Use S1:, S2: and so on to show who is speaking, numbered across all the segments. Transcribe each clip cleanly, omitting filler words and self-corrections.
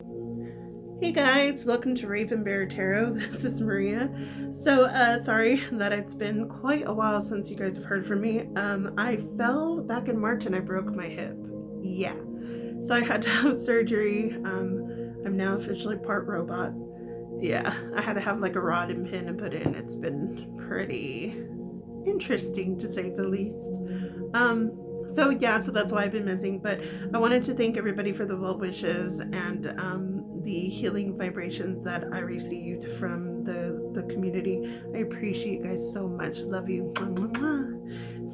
S1: Hey guys, welcome to Raven Bear Tarot. This is Maria. So sorry that it's been quite a while since you guys have heard from me. I fell back in March and I broke my hip. Yeah. So I had to have surgery. I'm now officially part robot. Yeah, I had to have like a rod and pin and put in. It's been pretty interesting to say the least. So that's why I've been missing. But I wanted to thank everybody for the well wishes and the healing vibrations that I received from the community. I appreciate you guys so much. Love you.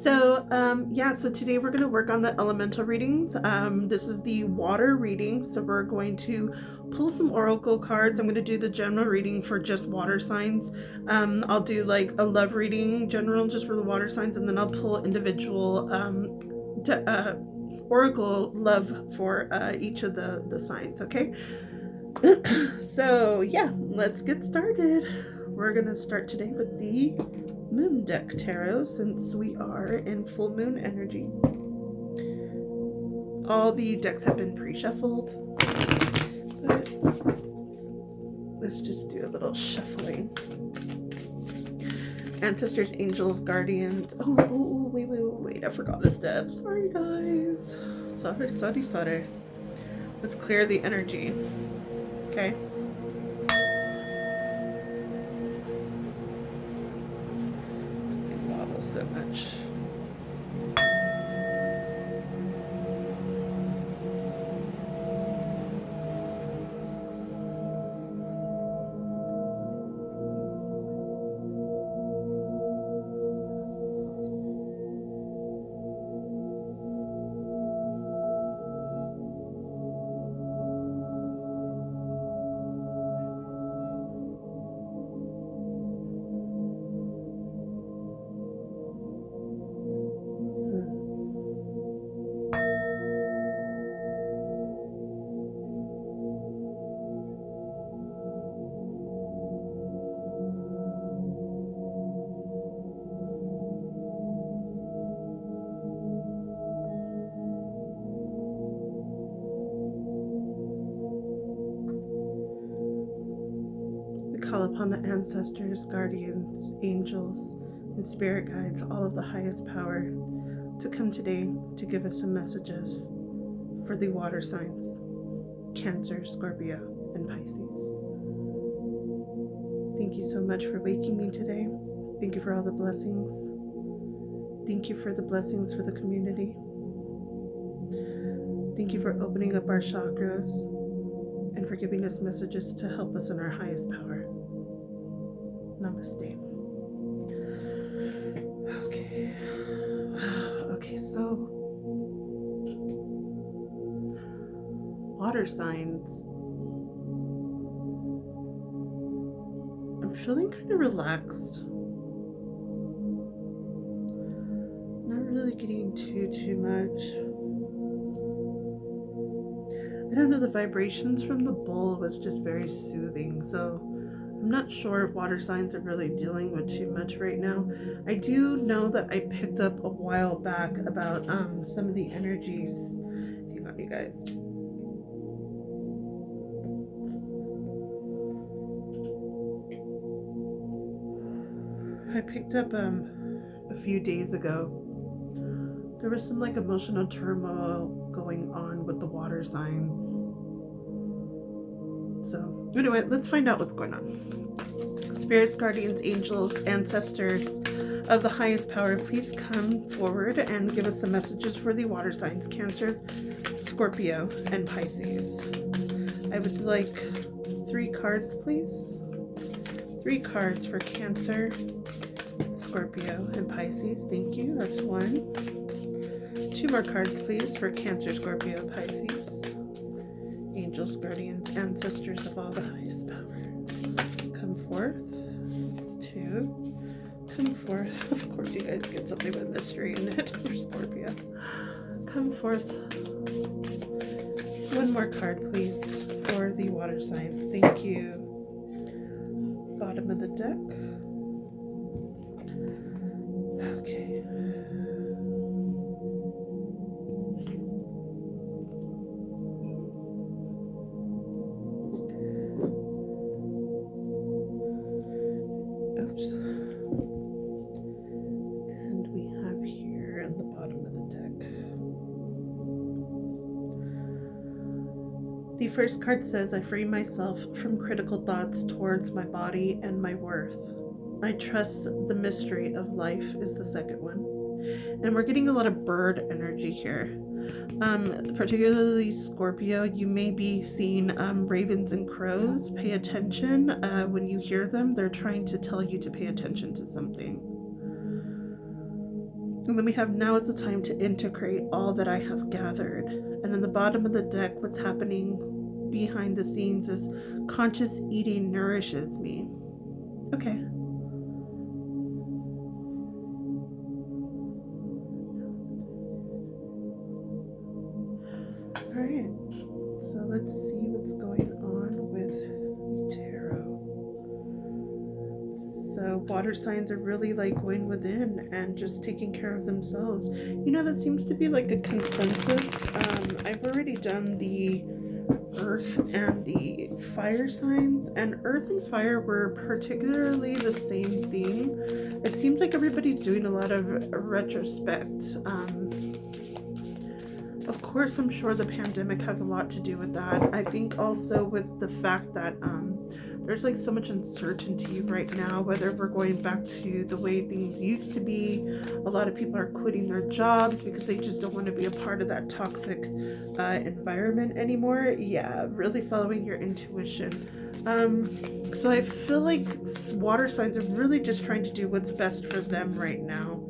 S1: So today we're going to work on the elemental readings. This is the water reading. So we're going to pull some oracle cards. I'm going to do the general reading for just water signs. I'll do like a love reading general just for the water signs, and then I'll pull individual oracle love for each of the signs, okay? So yeah, let's get started. We're gonna start today with the moon deck tarot since we are in full moon energy. All the decks have been pre-shuffled, but let's just do a little shuffling. Ancestors, angels, guardians. Wait, I forgot a step. Sorry guys. Sorry. Let's clear the energy. Okay. This bottles so much. Call upon the ancestors, guardians, angels, and spirit guides, all of the highest power, to come today to give us some messages for the water signs, Cancer, Scorpio, and Pisces. Thank you so much for waking me today. Thank you for all the blessings. Thank you for the blessings for the community. Thank you for opening up our chakras and for giving us messages to help us in our highest power. Namaste. Okay, so water signs. I'm feeling kind of relaxed. Not really getting too much. I don't know, the vibrations from the bowl was just very soothing, so I'm not sure if water signs are really dealing with too much right now. I do know that I picked up a while back about some of the energies. Hang on, you guys. I picked up a few days ago. There was some like emotional turmoil going on with the water signs. So anyway, let's find out what's going on. Spirits, guardians, angels, ancestors of the highest power, please come forward and give us some messages for the water signs, Cancer, Scorpio, and Pisces. I would like 3 cards, please. 3 cards for Cancer, Scorpio, and Pisces. Thank you. That's 1. 2 more cards, please, for Cancer, Scorpio, Pisces. Angels, guardians, ancestors of all the highest power, come forth. That's 2. Come forth. Of course, you guys get something with mystery in it for Scorpio. Come forth. 1 more card, please, for the water signs. Thank you. Bottom of the deck. Okay. first card says, I free myself from critical thoughts towards my body and my worth. I trust the mystery of life is the second one. And we're getting a lot of bird energy here. Particularly Scorpio, you may be seeing ravens and crows. Pay attention. When you hear them, they're trying to tell you to pay attention to something. And then we have, now is the time to integrate all that I have gathered. And in the bottom of the deck, what's happening behind the scenes is conscious eating nourishes me. Okay. All right, so let's see what's going on with the tarot. So water signs are really like going within and just taking care of themselves. You know, that seems to be like a consensus. I've already done the earth and the fire signs, and earth and fire were particularly the same thing. It seems like everybody's doing a lot of retrospect. Of course, I'm sure the pandemic has a lot to do with that. I think also with the fact that there's like so much uncertainty right now, whether we're going back to the way things used to be. A lot of people are quitting their jobs because they just don't want to be a part of that toxic environment anymore. Yeah, really following your intuition. So I feel like water signs are really just trying to do what's best for them right now.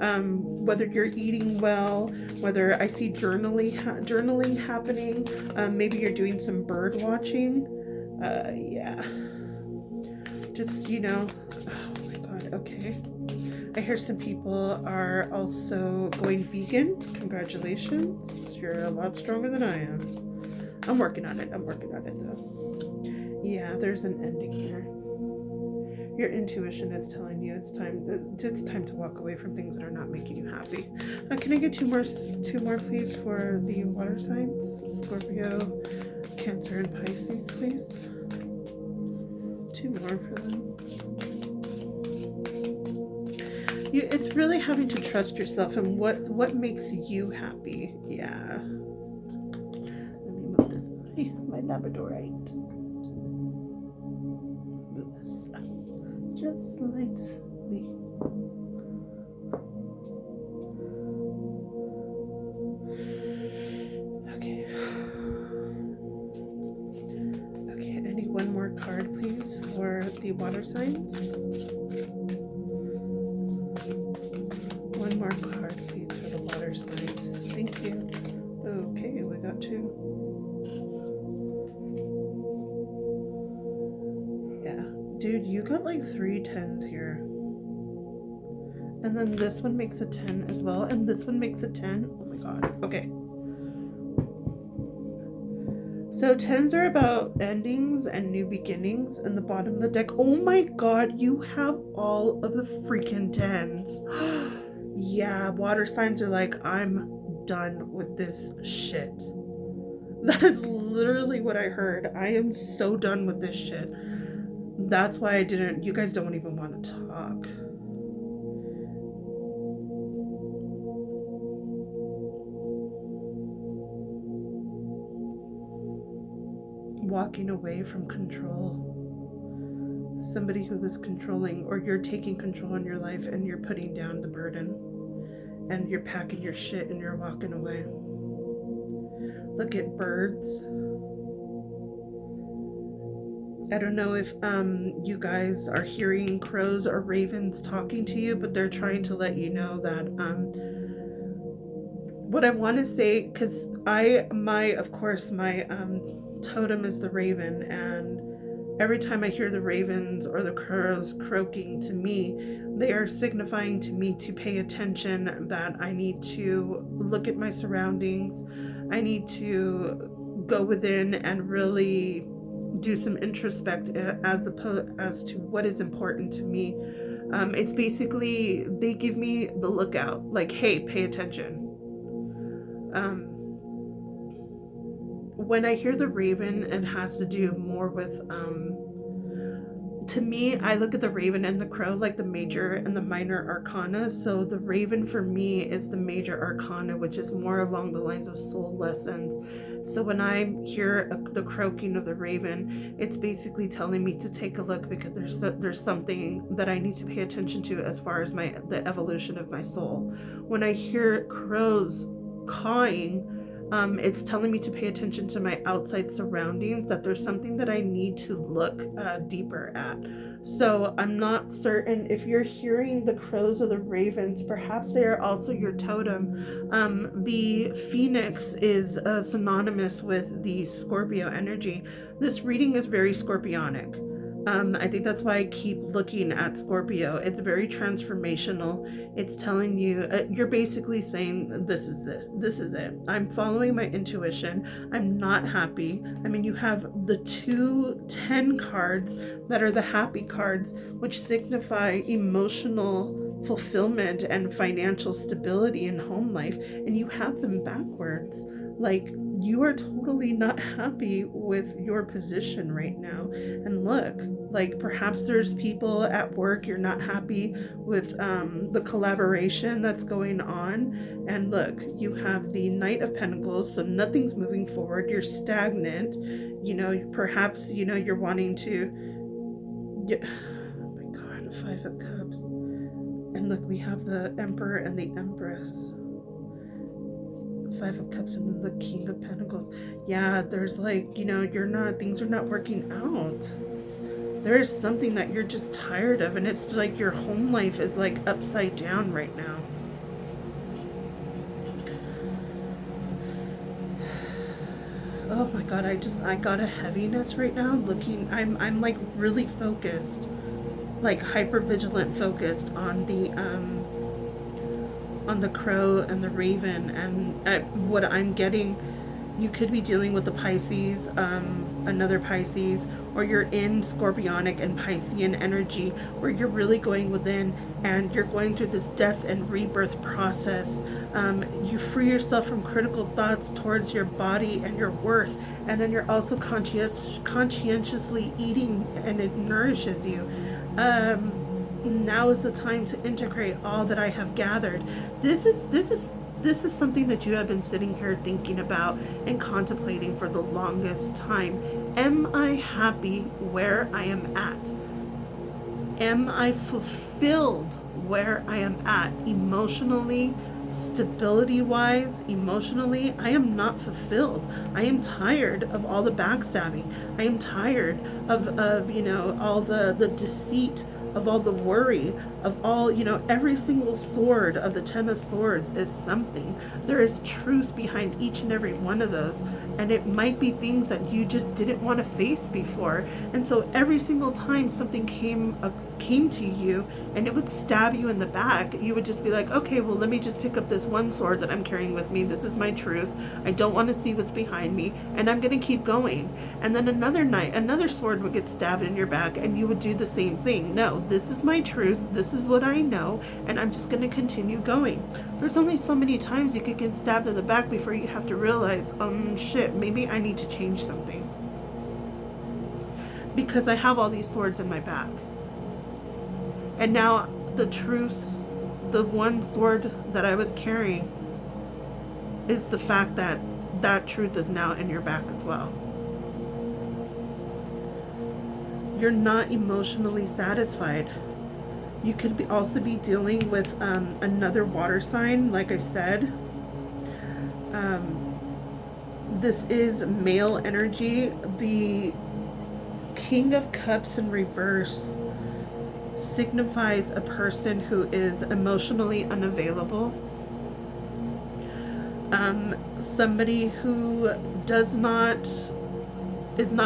S1: Whether you're eating well, whether I see journaling happening, maybe you're doing some bird watching. Yeah. Just, you know, oh my God, okay. I hear some people are also going vegan. Congratulations. You're a lot stronger than I am. I'm working on it though. Yeah, there's an ending here. Your intuition is telling you it's time to walk away from things that are not making you happy. Can I get two more please for the water signs? Scorpio, Cancer, and Pisces, please. Two more for them. It's really having to trust yourself and what makes you happy. Yeah. Let me move this my Labradorite. Move this up just slightly. Okay. Okay, I need one more card, please, for the water signs. One more card, please, for the water signs. Thank you. Okay, we got two. Yeah. Dude, you got like 3 10s here. And then this one makes a 10 as well. And this one makes a 10. Oh my God. Okay. So 10s are about endings and new beginnings in the bottom of the deck. Oh my God, you have all of the freaking 10s. Yeah, water signs are like, I'm done with this shit. That is literally what I heard. I am so done with this shit. That's why you guys don't even want to talk. Walking away from control. Somebody who was controlling, or you're taking control in your life and you're putting down the burden and you're packing your shit and you're walking away. Look at birds. I don't know if you guys are hearing crows or ravens talking to you, but they're trying to let you know that what I want to say, because of course my totem is the raven, and every time I hear the ravens or the crows croaking to me, they are signifying to me to pay attention, that I need to look at my surroundings. I need to go within and really do some introspect as to what is important to me. It's basically, they give me the lookout, like, hey, pay attention. When I hear the raven, it has to do more with to me, I look at the Raven and the Crow like the major and the minor arcana. So the Raven for me is the major arcana, which is more along the lines of soul lessons. So when I hear the croaking of the Raven, it's basically telling me to take a look, because there's something that I need to pay attention to as far as the evolution of my soul. When I hear crows cawing, it's telling me to pay attention to my outside surroundings, that there's something that I need to look deeper at. So I'm not certain if you're hearing the crows or the ravens, perhaps they are also your totem. The phoenix is synonymous with the Scorpio energy. This reading is very scorpionic. I think that's why I keep looking at Scorpio. It's very transformational. It's telling you, you're basically saying, this is it. I'm following my intuition. I'm not happy. I mean, you have the 10 cards that are the happy cards, which signify emotional fulfillment and financial stability in home life, and you have them backwards. Like, you are totally not happy with your position right now. And look, like, perhaps there's people at work, you're not happy with the collaboration that's going on. And look, you have the Knight of Pentacles, so nothing's moving forward. You're stagnant. You know, perhaps, you know, you're wanting to, oh my God, 5 of Cups. And look, we have the Emperor and the Empress. 5 of Cups and then the King of Pentacles. Yeah, there's like, you know, things are not working out. There is something that you're just tired of, and it's like your home life is like upside down right now. Oh my God, I got a heaviness right now looking. I'm like really focused, like hyper vigilant focused on the crow and the raven, and what I'm getting, you could be dealing with the Pisces, another Pisces, or you're in Scorpionic and Piscean energy, where you're really going within and you're going through this death and rebirth process. You free yourself from critical thoughts towards your body and your worth, and then you're also conscientiously eating, and it nourishes you. Now is the time to integrate all that I have gathered. This is something that you have been sitting here thinking about and contemplating for the longest time. Am I happy where I am at? Am I fulfilled where I am at? Emotionally, stability-wise, emotionally, I am not fulfilled. I am tired of all the backstabbing. I am tired of you know, all the deceit, of all the worry, of all, you know, every single sword of the 10 of Swords is something. There is truth behind each and every one of those, and it might be things that you just didn't want to face before. And so every single time something came to you and it would stab you in the back, you would just be like, okay, well, let me just pick up this one sword that I'm carrying with me. This is my truth. I don't want to see what's behind me, and I'm going to keep going. And then another sword would get stabbed in your back, and you would do the same thing. No, this is my truth. This is what I know, and I'm just going to continue going. There's only so many times you could get stabbed in the back before you have to realize, shit, maybe I need to change something, because I have all these swords in my back. And now the truth, the one sword that I was carrying, is the fact that that truth is now in your back as well. You're not emotionally satisfied. You could also be dealing with another water sign, like I said. This is male energy. The King of Cups in reverse signifies a person who is emotionally unavailable. Somebody who is not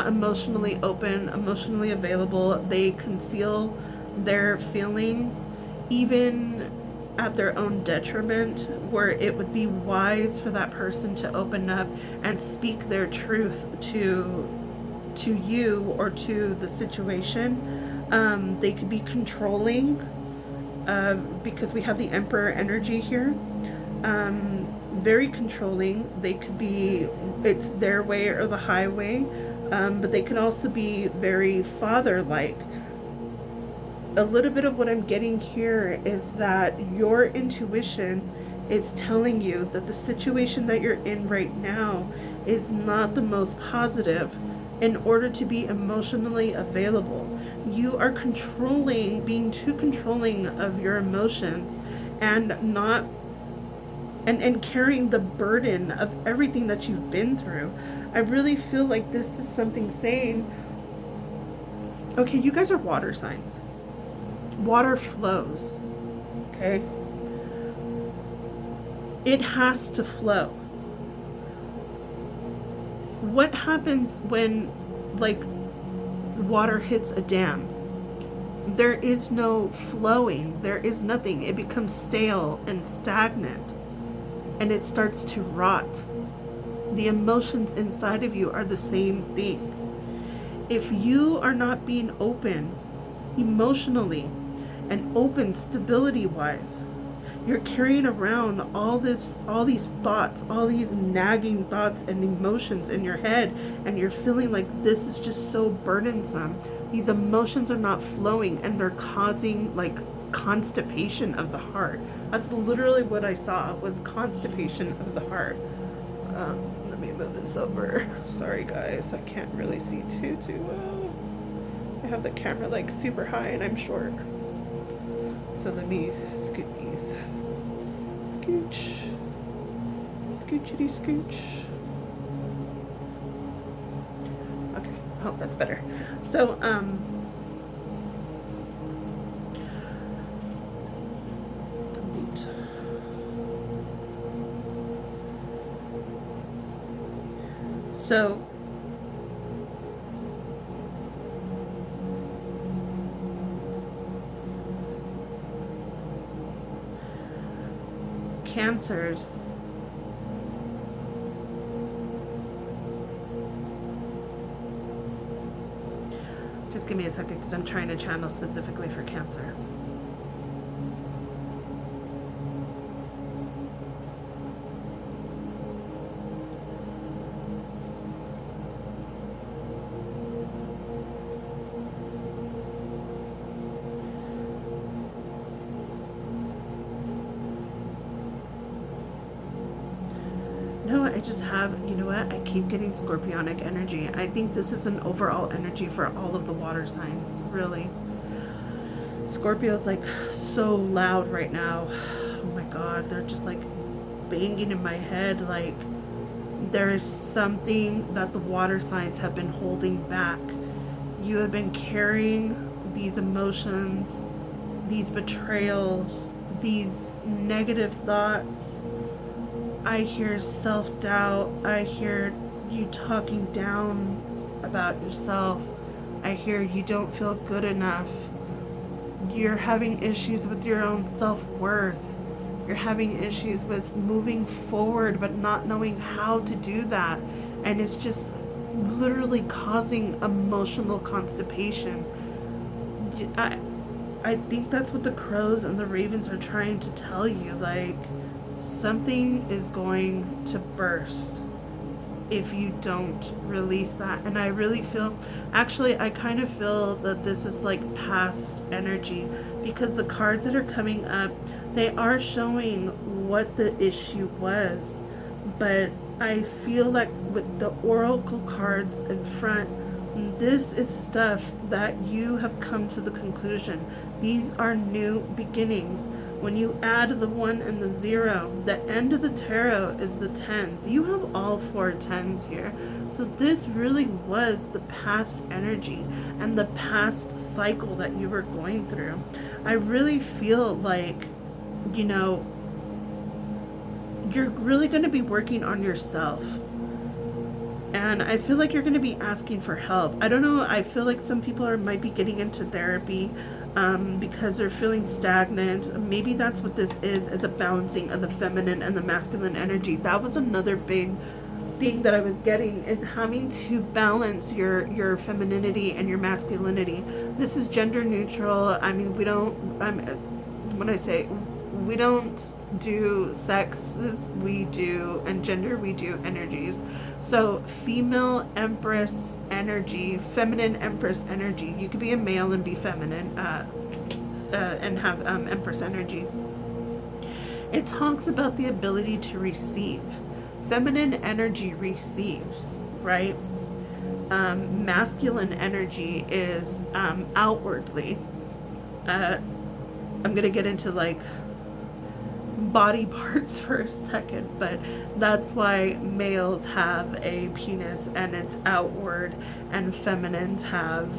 S1: emotionally open, emotionally available. They conceal their feelings, even at their own detriment, where it would be wise for that person to open up and speak their truth to you or to the situation. They could be controlling, because we have the Emperor energy here. Very controlling. They could be, it's their way or the highway, but they can also be very father-like. a little bit of what I'm getting here is that your intuition is telling you that the situation that you're in right now is not the most positive in order to be emotionally available. You are controlling, being too controlling of your emotions and not and carrying the burden of everything that you've been through. I really feel like this is something saying, okay, you guys are water signs. Water flows, okay? It has to flow. What happens when, like, water hits a dam? There is no flowing. There is nothing. It becomes stale and stagnant, and it starts to rot. The emotions inside of you are the same thing. If you are not being open emotionally and open stability wise, you're carrying around all these thoughts, all these nagging thoughts and emotions in your head, and you're feeling like this is just so burdensome. These emotions are not flowing, and they're causing like constipation of the heart. That's literally what I saw, was constipation of the heart. Let me move this over. Sorry guys, I can't really see too well. I have the camera like super high and I'm short. So let me scoot these. Scooch. Scoochity scooch. Okay, oh, that's better. So, So, Cancers, just give me a second because I'm trying to channel specifically for Cancer. No, I just have, you know what? I keep getting scorpionic energy. I think this is an overall energy for all of the water signs, really. Scorpio's like so loud right now. Oh my God, they're just like banging in my head. Like there is something that the water signs have been holding back. You have been carrying these emotions, these betrayals, these negative thoughts. I hear self-doubt. I hear you talking down about yourself. I hear you don't feel good enough. You're having issues with your own self-worth. You're having issues with moving forward but not knowing how to do that. And it's just literally causing emotional constipation. I think that's what the crows and the ravens are trying to tell you. Like, something is going to burst if you don't release that. And I really feel, actually I kind of feel that this is like past energy, because the cards that are coming up, they are showing what the issue was, but I feel like with the oracle cards in front, this is stuff that you have come to the conclusion. These are new beginnings. When you add the 1 and the 0, the end of the tarot is the 10s. You have all 4 10s here. So this really was the past energy and the past cycle that you were going through. I really feel like, you know, you're really going to be working on yourself. And I feel like you're going to be asking for help. I don't know, I feel like some people might be getting into therapy because they're feeling stagnant. Maybe that's what this is a balancing of the feminine and the masculine energy. That was another big thing that I was getting, is having to balance your femininity and your masculinity. This is gender neutral. I mean, we don't, when I say we don't do sexes, we do, and gender, we do energies. So female empress energy, feminine empress energy. You could be a male and be feminine. and have Empress energy. It talks about the ability to receive. Feminine energy receives, right? Masculine energy is outwardly. I'm gonna get into like body parts for a second, but that's why males have a penis and it's outward, and feminines have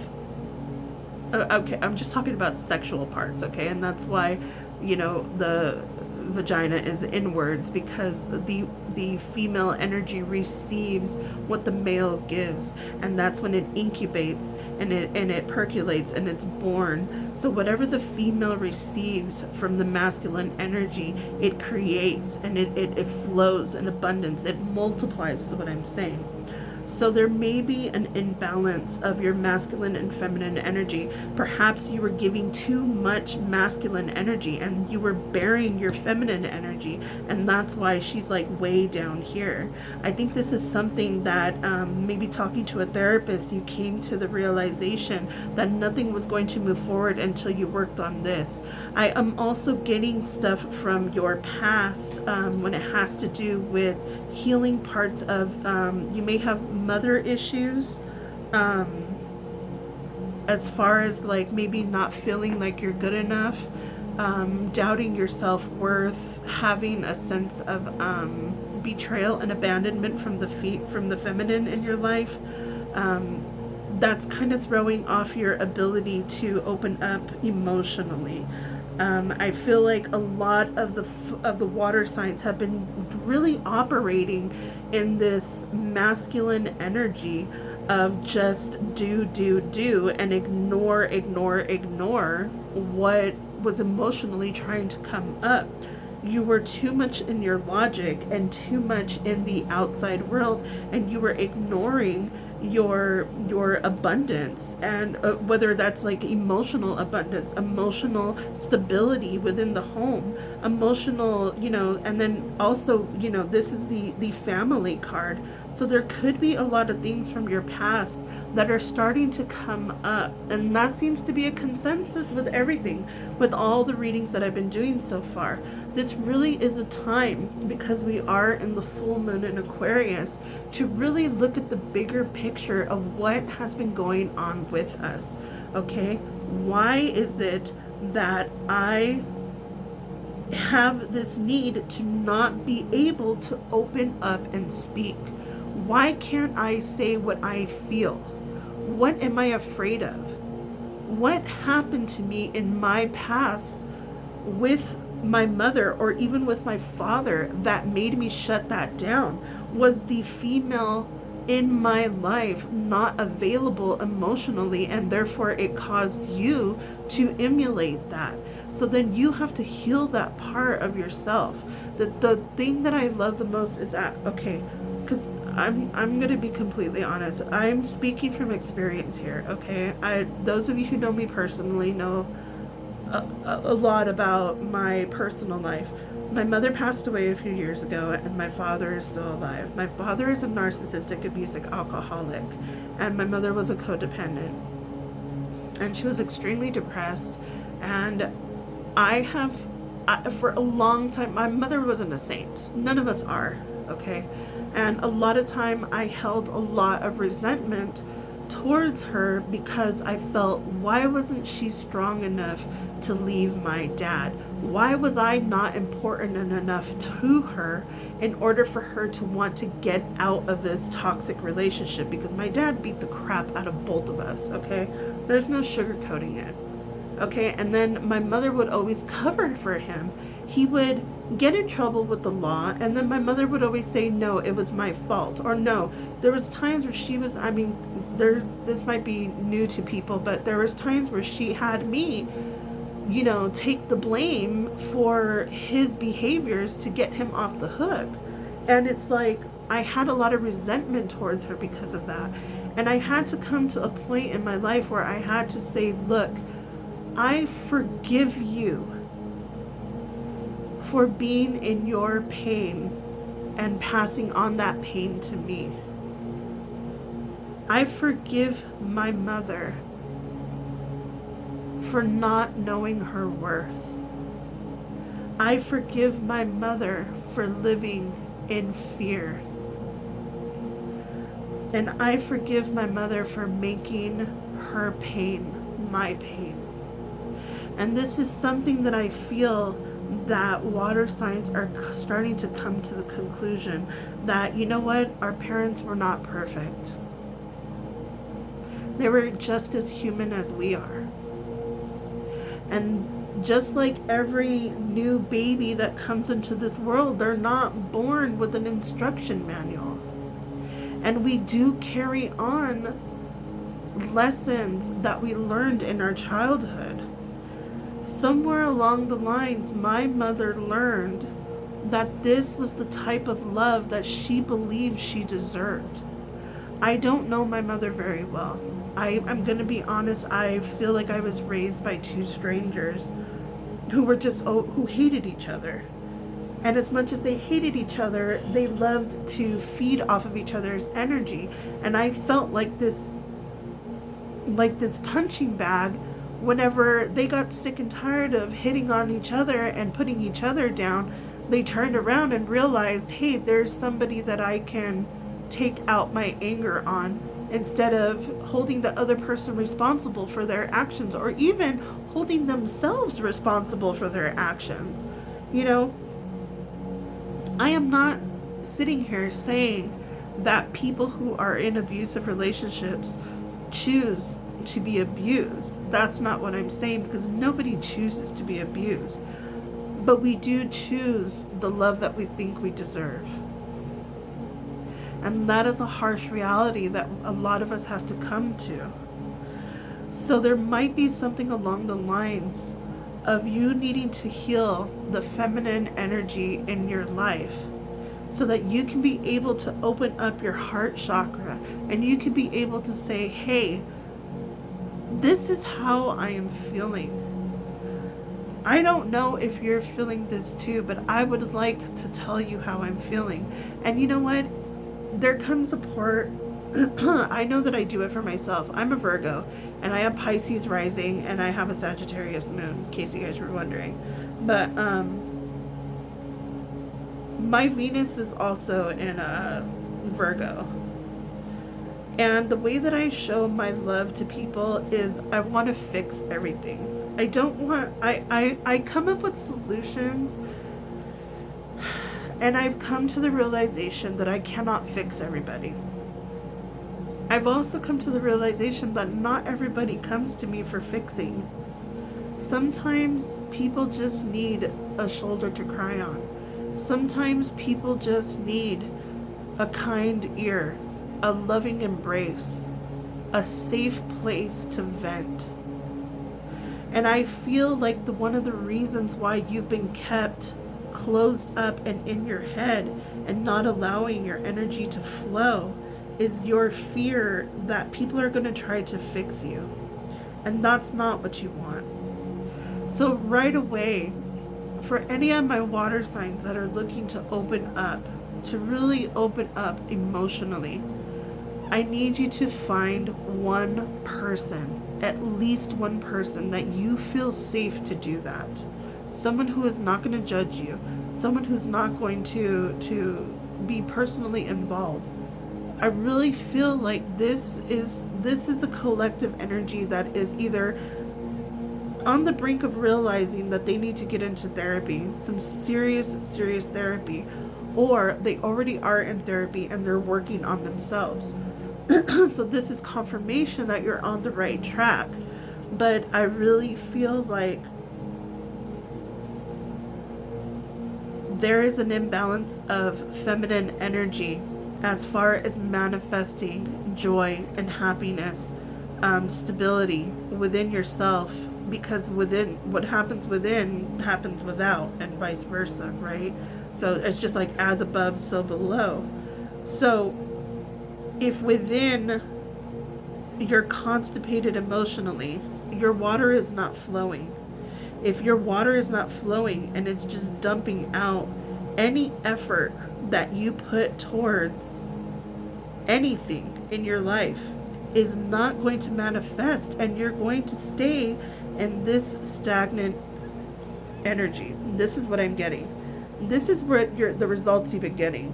S1: okay, I'm just talking about sexual parts, okay? And that's why, you know, the vagina is inwards, because the female energy receives what the male gives, and that's when it incubates and it percolates and it's born. So whatever the female receives from the masculine energy, it creates, and it flows in abundance. It multiplies is what I'm saying. So there may be an imbalance of your masculine and feminine energy. Perhaps you were giving too much masculine energy and you were burying your feminine energy, and that's why she's like way down here. I think this is something that maybe talking to a therapist, you came to the realization that nothing was going to move forward until you worked on this. I am also getting stuff from your past when it has to do with healing parts of, you may have mother issues, as far as like maybe not feeling like you're good enough, doubting your self-worth, having a sense of betrayal and abandonment from the feminine in your life. That's kind of throwing off your ability to open up emotionally. I feel like a lot of the water signs have been really operating in this masculine energy of just do and ignore what was emotionally trying to come up. You were too much in your logic and too much in the outside world, and you were ignoring your abundance, and whether that's like emotional abundance, emotional stability within the home, emotional, you know, and then also, you know, this is the family card. So there could be a lot of things from your past that are starting to come up, and that seems to be a consensus with everything, with all the readings that I've been doing so far. This really is a time, because we are in the full moon in Aquarius, to really look at the bigger picture of what has been going on with us. Okay, why is it that I have this need to not be able to open up and speak? Why can't I say what I feel? What am I afraid of? What happened to me in my past with my mother, or even with my father, that made me shut that down? Was the female in my life not available emotionally, and therefore it caused you to emulate that? So then you have to heal that part of yourself. The thing that I love the most is that, okay, because I'm going to be completely honest. I'm speaking from experience here, okay? Those of you who know me personally know a lot about my personal life. My mother passed away a few years ago, and my father is still alive. My father is a narcissistic, abusive alcoholic, and my mother was a codependent. And she was extremely depressed, and for a long time, my mother wasn't a saint. None of us are, okay? And a lot of time I held a lot of resentment towards her, because I felt, why wasn't she strong enough to leave my dad? Why was I not important enough to her in order for her to want to get out of this toxic relationship? Because my dad beat the crap out of both of us, okay? There's no sugarcoating it, okay? And then my mother would always cover for him. He would get in trouble with the law, and then my mother would always say, no, it was my fault, or no. There was times where she was, I mean, this might be new to people, but there was times where she had me, you know, take the blame for his behaviors to get him off the hook. And it's like, I had a lot of resentment towards her because of that. And I had to come to a point in my life where I had to say, look, I forgive you for being in your pain and passing on that pain to me. I forgive my mother for not knowing her worth. I forgive my mother for living in fear. And I forgive my mother for making her pain my pain. And this is something that I feel that water signs are starting to come to the conclusion that, you know what, our parents were not perfect. They were just as human as we are. And just like every new baby that comes into this world, they're not born with an instruction manual. And we do carry on lessons that we learned in our childhood. Somewhere along the lines, my mother learned that this was the type of love that she believed she deserved. I don't know my mother very well. I'm going to be honest, I feel like I was raised by two strangers who hated each other. And as much as they hated each other, they loved to feed off of each other's energy. And I felt like this punching bag whenever they got sick and tired of hitting on each other and putting each other down. They turned around and realized, hey, there's somebody that I can take out my anger on, instead of holding the other person responsible for their actions, or even holding themselves responsible for their actions. You know, I am not sitting here saying that people who are in abusive relationships choose to be abused. That's not what I'm saying, because nobody chooses to be abused. But we do choose the love that we think we deserve. And that is a harsh reality that a lot of us have to come to. So there might be something along the lines of you needing to heal the feminine energy in your life so that you can be able to open up your heart chakra and you can be able to say, hey, this is how I am feeling. I don't know if you're feeling this too, but I would like to tell you how I'm feeling. And you know what? There comes a part, I know that I do it for myself. I'm a Virgo, and I have Pisces rising, and I have a Sagittarius moon, in case you guys were wondering. But my Venus is also in Virgo. And the way that I show my love to people is I want to fix everything. I don't want, I come up with solutions, and I've come to the realization that I cannot fix everybody. I've also come to the realization that not everybody comes to me for fixing. Sometimes people just need a shoulder to cry on. Sometimes people just need a kind ear, a loving embrace, a safe place to vent. And I feel like one of the reasons why you've been kept closed up and in your head and not allowing your energy to flow is your fear that people are going to try to fix you. And that's not what you want. So right away, for any of my water signs that are looking to open up, to really open up emotionally, I need you to find one person, at least one person that you feel safe to do that. Someone who is not going to judge you, someone who's not going to be personally involved. I really feel like this is a collective energy that is either on the brink of realizing that they need to get into therapy, some serious therapy, or they already are in therapy and they're working on themselves. So this is confirmation that you're on the right track. But I really feel like there is an imbalance of feminine energy as far as manifesting joy and happiness, stability within yourself, because within what happens within happens without, and vice versa, right? So it's just like as above, so below. So if within you're constipated emotionally, your water is not flowing. If your water is not flowing and it's just dumping out, any effort that you put towards anything in your life is not going to manifest, and you're going to stay in this stagnant energy. This is what I'm getting. This is where the results you've been getting.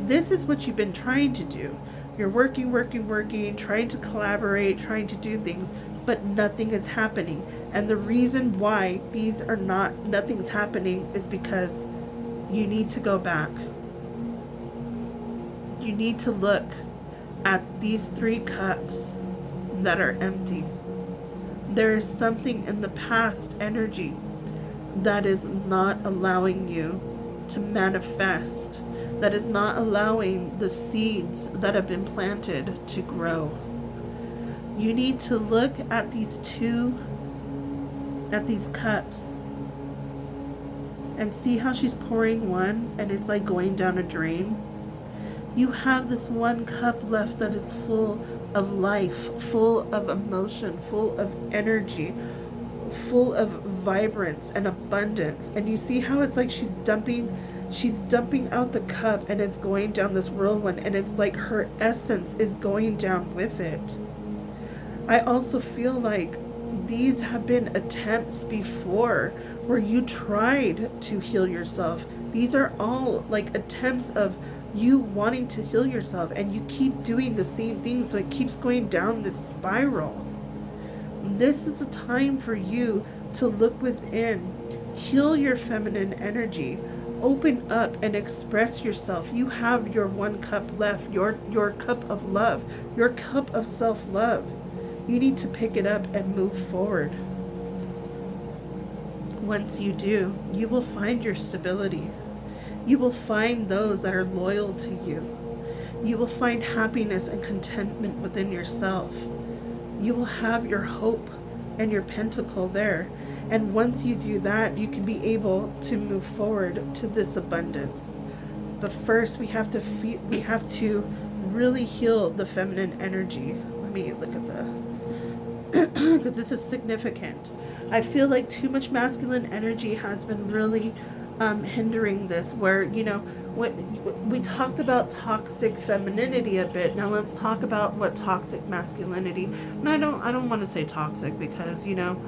S1: This is what you've been trying to do. You're working, trying to collaborate, trying to do things, but nothing is happening. And the reason why nothing's happening is because you need to go back. You need to look at these 3 cups that are empty. There is something in the past energy that is not allowing you to manifest, that is not allowing the seeds that have been planted to grow. You need to look at these cups and see how she's pouring one and it's like going down a drain. You have this 1 cup left that is full of life, full of emotion, full of energy, full of vibrance and abundance. And you see how it's like she's dumping out the cup and it's going down this whirlwind, and it's like her essence is going down with it. I also feel like these have been attempts before where you tried to heal yourself. These are all like attempts of you wanting to heal yourself, and you keep doing the same thing, so it keeps going down this spiral. This is a time for you to look within, heal your feminine energy, open up and express yourself. You have your 1 cup left, your cup of love, your cup of self-love. You need to pick it up and move forward. Once you do, you will find your stability. You will find those that are loyal to you. You will find happiness and contentment within yourself. You will have your hope and your pentacle there. And once you do that, you can be able to move forward to this abundance. But first, we have to really heal the feminine energy. Let me look at the, because this is significant. I feel like too much masculine energy has been really hindering this, where, you know, we talked about toxic femininity a bit. Now let's talk about what toxic masculinity. And I don't want to say toxic, because, you know,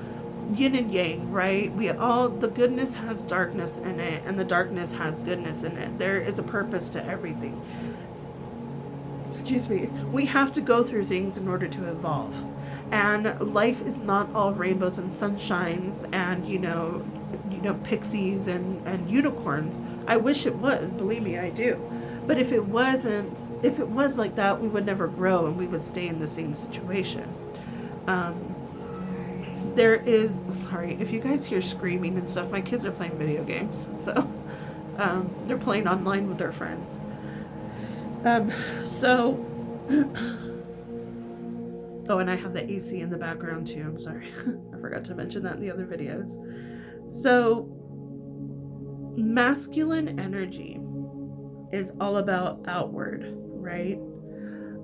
S1: yin and yang, right? The goodness has darkness in it, and the darkness has goodness in it. There is a purpose to everything. Excuse me. We have to go through things in order to evolve. And life is not all rainbows and sunshines and, you know, pixies and unicorns. I wish it was, believe me, I do. But if it was like that, we would never grow and we would stay in the same situation. Sorry, if you guys hear screaming and stuff, my kids are playing video games. So they're playing online with their friends. Oh, and I have the AC in the background too. I'm sorry. I forgot to mention that in the other videos. So, masculine energy is all about outward, right?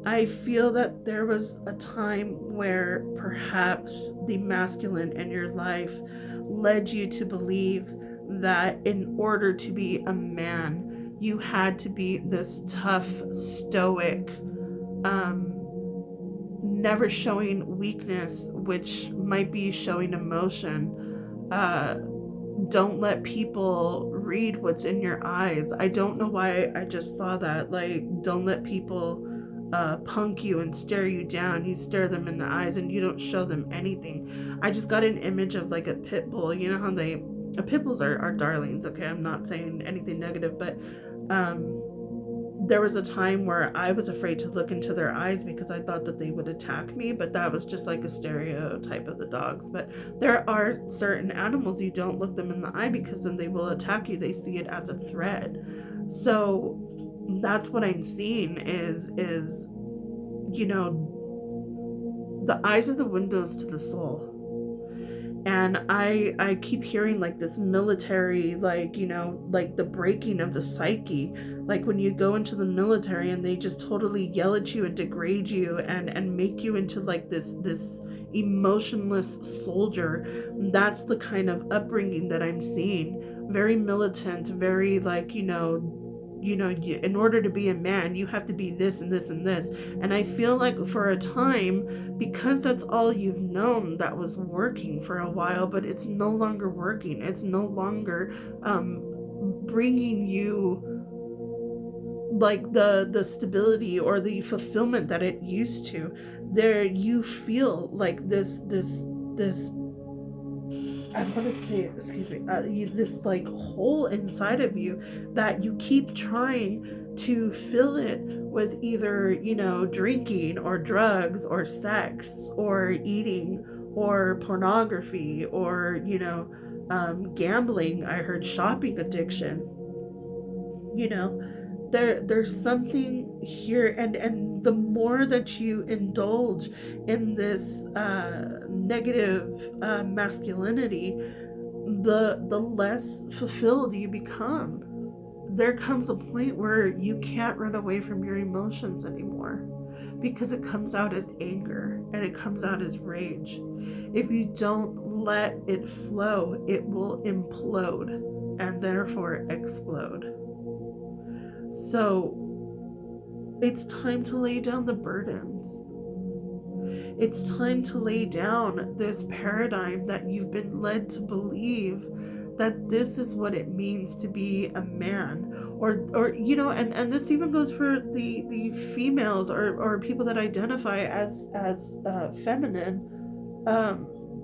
S1: I feel that there was a time where perhaps the masculine in your life led you to believe that in order to be a man, you had to be this tough, stoic, never showing weakness, which might be showing emotion. Don't let people read what's in your eyes. I don't know why I just saw that. Like, don't let people punk you and stare you down. You stare them in the eyes and you don't show them anything. I just got an image of like a pit bull. You know how pit bulls are darlings. Okay, I'm not saying anything negative, but there was a time where I was afraid to look into their eyes because I thought that they would attack me, but that was just like a stereotype of the dogs. But there are certain animals you don't look them in the eye, because then they will attack you. They see it as a threat. So that's what I'm seeing is you know, the eyes are the windows to the soul. And I keep hearing like this military, like, you know, like the breaking of the psyche, like when you go into the military and they just totally yell at you and degrade you and make you into like this emotionless soldier. That's the kind of upbringing that I'm seeing. Very militant, very like, you know, in order to be a man, you have to be this and this and this. And I feel like for a time, because that's all you've known, that was working for a while, but it's no longer working. It's no longer bringing you like the stability or the fulfillment that it used to. There you feel like this I want to say, excuse me, this like hole inside of you that you keep trying to fill it with either, drinking or drugs or sex or eating or pornography or, gambling. I heard shopping addiction. There's something here, and the more that you indulge in this negative masculinity, the less fulfilled you become. There comes a point where you can't run away from your emotions anymore, because it comes out as anger and it comes out as rage. If you don't let it flow, it will implode and therefore explode. So it's time to lay down the burdens. It's time to lay down this paradigm that you've been led to believe that this is what it means to be a man, or and this even goes for the females or people that identify as feminine.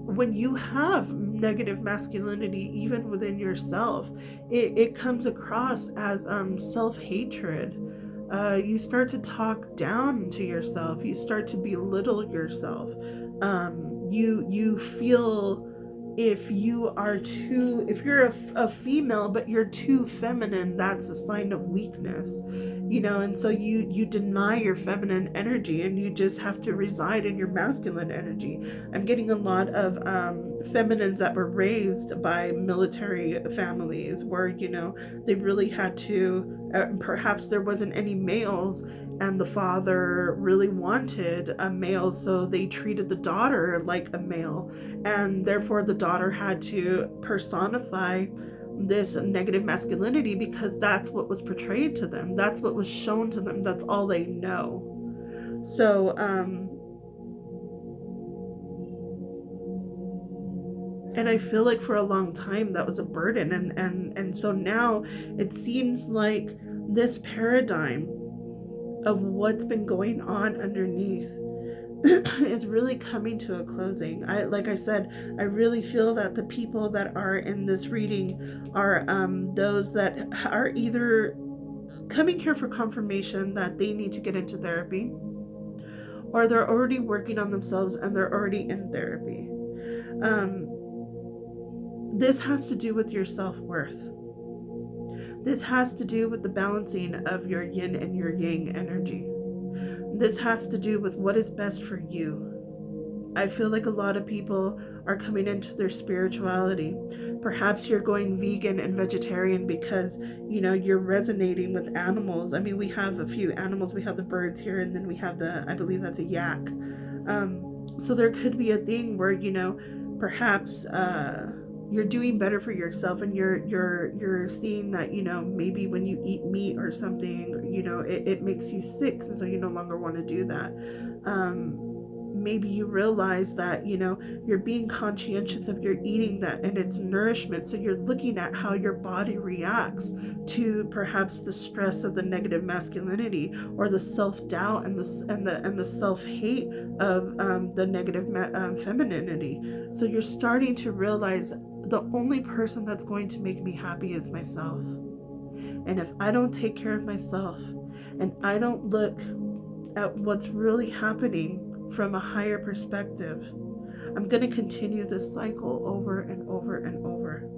S1: When you have negative masculinity even within yourself, it comes across as self-hatred. You start to talk down to yourself. You start to belittle yourself. You feel, if you're a female but you're too feminine, that's a sign of weakness, and so you deny your feminine energy and you just have to reside in your masculine energy. I'm getting a lot of feminines that were raised by military families where they really had to, perhaps there wasn't any males and the father really wanted a male, so they treated the daughter like a male, and therefore the daughter had to personify this negative masculinity because that's what was portrayed to them, that's what was shown to them, that's all they know. So and I feel like for a long time that was a burden, and so now it seems like this paradigm of what's been going on underneath is really coming to a closing. Like I said, I really feel that the people that are in this reading are those that are either coming here for confirmation that they need to get into therapy, or they're already working on themselves and they're already in therapy. This has to do with your self-worth. This has to do with the balancing of your yin and your yang energy. This has to do with what is best for you. I feel like a lot of people are coming into their spirituality. Perhaps you're going vegan and vegetarian because, you're resonating with animals. I mean, we have a few animals. We have the birds here, and then we have I believe that's a yak. So there could be a thing where, perhaps you're doing better for yourself, and you're seeing that maybe when you eat meat or something, it makes you sick, and so you no longer want to do that. Maybe you realize that you're being conscientious of your eating that and its nourishment, so you're looking at how your body reacts to perhaps the stress of the negative masculinity, or the self-doubt and the self-hate of the negative femininity. So you're starting to realize the only person that's going to make me happy is myself. And if I don't take care of myself and I don't look at what's really happening from a higher perspective, I'm going to continue this cycle over and over and over.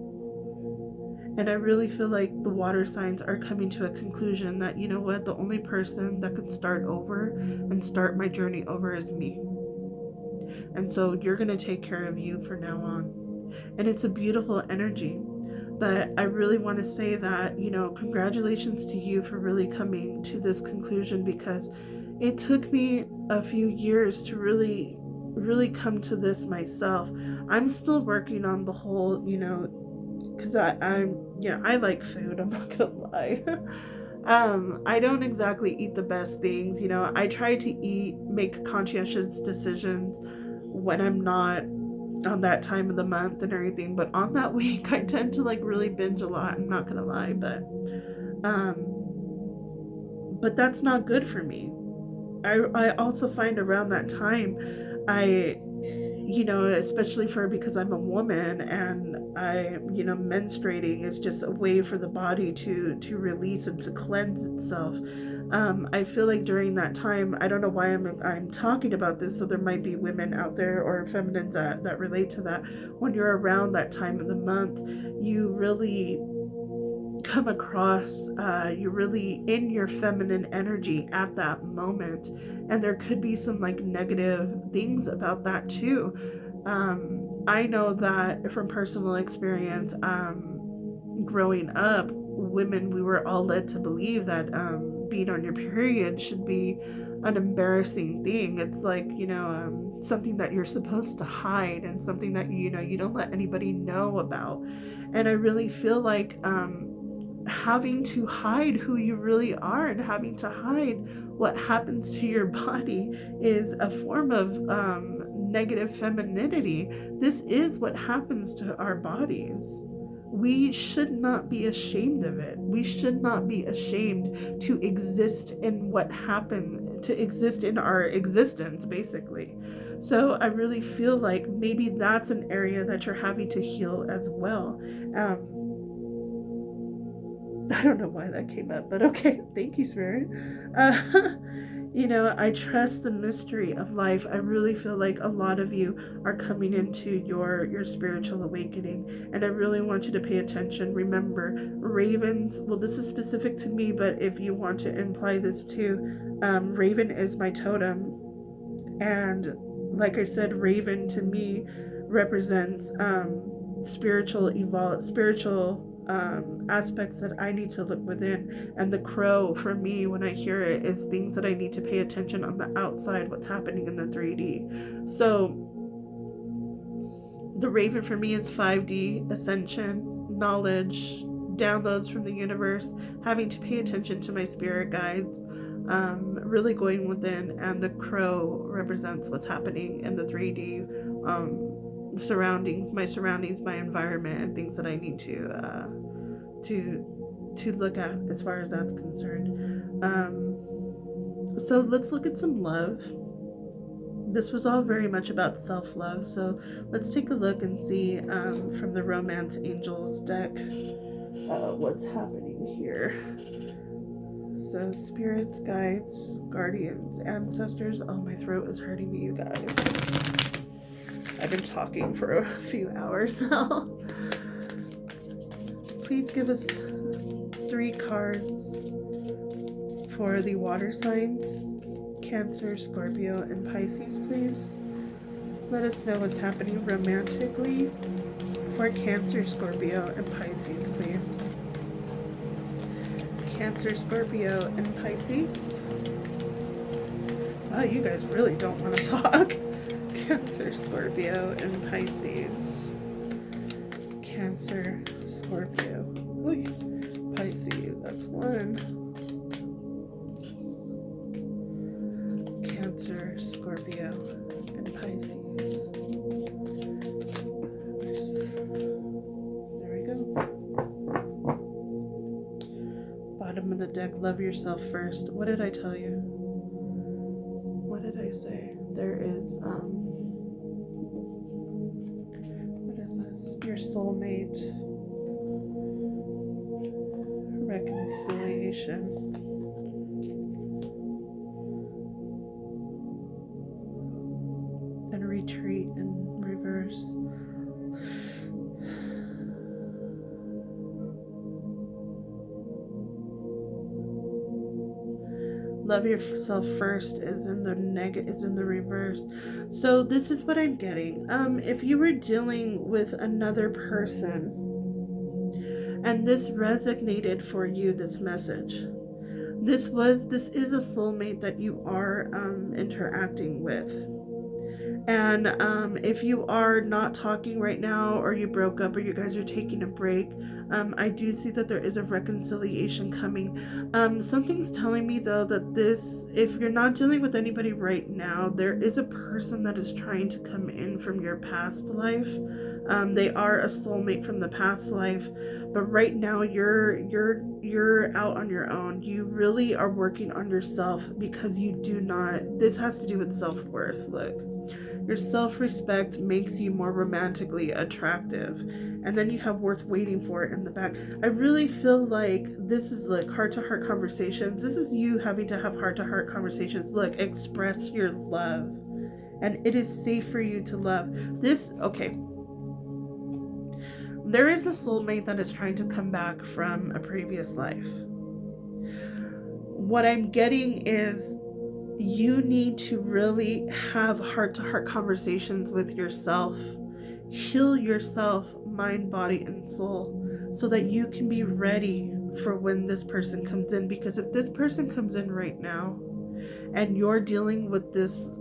S1: And I really feel like the water signs are coming to a conclusion that, the only person that could start over and start my journey over is me. And so you're going to take care of you from now on. And it's a beautiful energy. But I really want to say that, congratulations to you for really coming to this conclusion, because it took me a few years to really, really come to this myself. I'm still working on the whole, because I like food, I'm not going to lie. I don't exactly eat the best things. You know, I try to make conscientious decisions when I'm not on that time of the month and everything. But on that week, I tend to like really binge a lot. I'm not gonna lie, but that's not good for me. I also find around that time, I, you know, especially because I'm a woman and I, you know, menstruating is just a way for the body to release and to cleanse itself. I feel like during that time, I don't know why I'm talking about this, so there might be women out there or feminines that relate to that. When you're around that time of the month, you really come across, you're really in your feminine energy at that moment, and there could be some like negative things about that too. I know that from personal experience, growing up, women, we were all led to believe that being on your period should be an embarrassing thing. It's like, you know, something that you're supposed to hide and something that, you know, you don't let anybody know about. And I really feel like having to hide who you really are and having to hide what happens to your body is a form of negative femininity. This is what happens to our bodies. We should not be ashamed of it. We should not be ashamed to exist in what happened, to exist in our existence, basically. So I really feel like maybe that's an area that you're having to heal as well. I don't know why that came up, but okay. Thank you, Spirit. Uh, you know, I trust the mystery of life. I really feel like a lot of you are coming into your spiritual awakening, and I really want you to pay attention. Remember, ravens. Well, this is specific to me, but if you want to imply this too, raven is my totem, and like I said, raven to me represents spiritual aspects that I need to look within. And the crow, for me, when I hear it, is things that I need to pay attention on the outside, what's happening in the 3D. So the raven for me is 5D, ascension, knowledge, downloads from the universe, having to pay attention to my spirit guides, really going within. And the crow represents what's happening in the 3D, surroundings, my environment, and things that I need to look at as far as that's concerned. So let's look at some love. This was all very much about self-love, so let's take a look and see from the Romance Angels deck what's happening here. So spirits, guides, guardians, ancestors. Oh, my throat is hurting me, you guys. I've been talking for a few hours now. Please give us 3 cards for the water signs, Cancer, Scorpio, and Pisces, please. Let us know what's happening romantically for Cancer, Scorpio, and Pisces, please. Cancer, Scorpio, and Pisces. Oh, you guys really don't want to talk. Cancer, Scorpio, and Pisces. Cancer, Scorpio. Ooh, Pisces, that's 1. Cancer, Scorpio, and Pisces. There we go. Bottom of the deck, love yourself first. What did I tell you? What did I say? There is, what is this? Your soulmate. Reconciliation. And retreat in reverse. Love yourself first is in the reverse. So this is what I'm getting. If you were dealing with another person and this resonated for you, this message, this is a soulmate that you are interacting with. And if you are not talking right now, or you broke up, or you guys are taking a break, I do see that there is a reconciliation coming. Something's telling me though that this, if you're not dealing with anybody right now, there is a person that is trying to come in from your past life. They are a soulmate from the past life, but right now you're out on your own. You really are working on yourself, because you do not, this has to do with self-worth. Look, your self-respect makes you more romantically attractive, and then you have worth waiting for it in the back. I really feel like this is like heart-to-heart conversations. This is you having to have heart-to-heart conversations. Look, express your love, and it is safe for you to love. This, okay, there is a soulmate that is trying to come back from a previous life. What I'm getting is you need to really have heart-to-heart conversations with yourself. Heal yourself, mind, body, and soul, so that you can be ready for when this person comes in. Because if this person comes in right now and you're dealing with this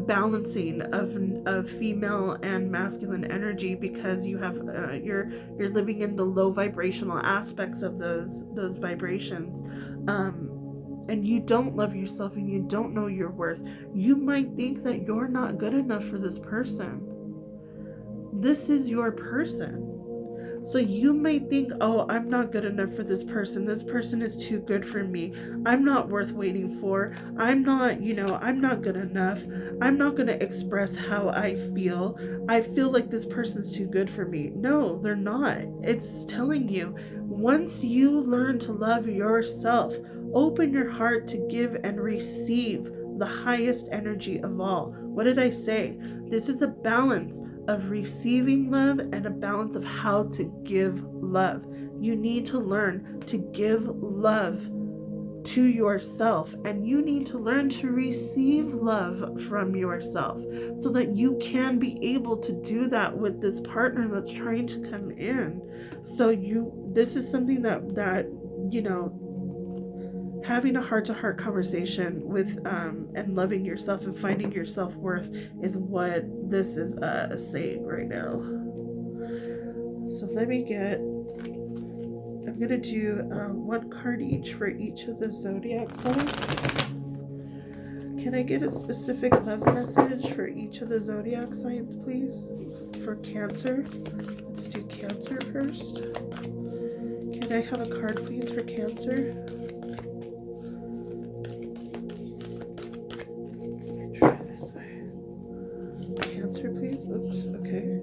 S1: balancing of female and masculine energy, because you have you're living in the low vibrational aspects of those vibrations, and you don't love yourself and you don't know your worth, you might think that you're not good enough for this person. This is your person. So you might think, oh, I'm not good enough for this person. This person is too good for me. I'm not worth waiting for. I'm not, I'm not good enough. I'm not going to express how I feel. I feel like this person's too good for me. No, they're not. It's telling you, once you learn to love yourself, open your heart to give and receive the highest energy of all. What did I say? This is a balance of receiving love and a balance of how to give love. You need to learn to give love to yourself, and you need to learn to receive love from yourself, so that you can be able to do that with this partner that's trying to come in. So this is something that having a heart-to-heart conversation with and loving yourself and finding your self-worth is what this is saying right now. So I'm gonna do one card each for each of the zodiac signs. Can I get a specific love message for each of the zodiac signs, please? For Cancer, let's do Cancer first. Can I have a card, please, for Cancer? Please. Oops, okay.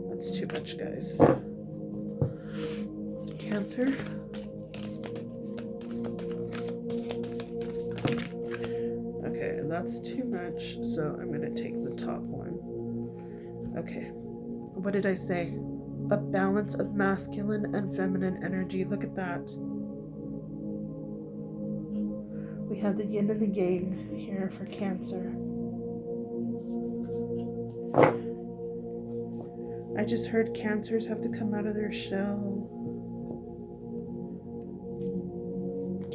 S1: That's too much, guys. Cancer. Okay, that's too much, so I'm going to take the top one. Okay, what did I say? A balance of masculine and feminine energy. Look at that. We have the yin and the yang here for Cancer. I just heard Cancers have to come out of their shell.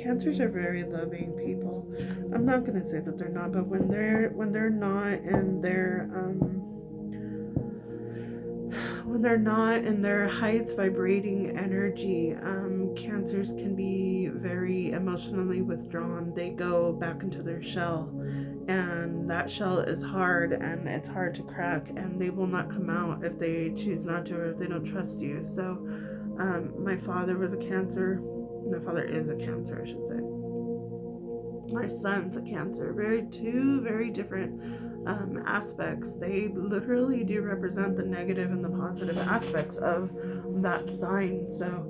S1: Cancers are very loving people. I'm not gonna say that they're not, but when they're not in their highest vibrating energy, Cancers can be very emotionally withdrawn. They go back into their shell, and that shell is hard, and it's hard to crack, and they will not come out if they choose not to, or if they don't trust you. So my father was a Cancer. My father is a Cancer, I should say. My son's a Cancer. Two very different aspects. They literally do represent the negative and the positive aspects of that sign. So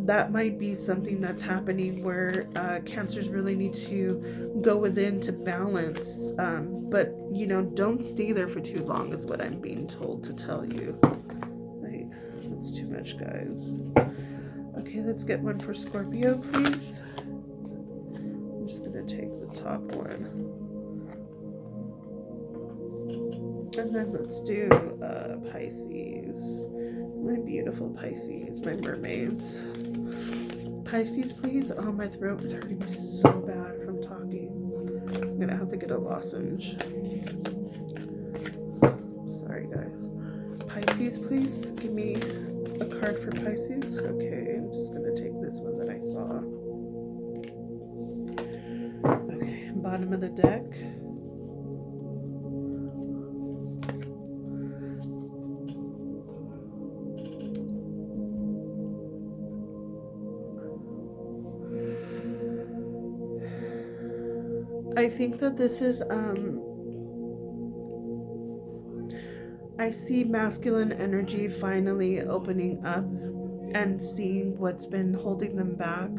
S1: that might be something that's happening where Cancers really need to go within to balance. But don't stay there for too long is what I'm being told to tell you. Right? That's too much, guys. Okay, let's get one for Scorpio, please. I'm just going to take the top one. And then let's do Pisces. My beautiful Pisces, my mermaids. Pisces, please. Oh, my throat is hurting me so bad from talking. I'm going gonna have to get a lozenge. Sorry, guys. Pisces, please give me a card for Pisces. Okay, I'm just gonna take this one that I saw. Okay, bottom of the deck. I think that this is, I see masculine energy finally opening up and seeing what's been holding them back.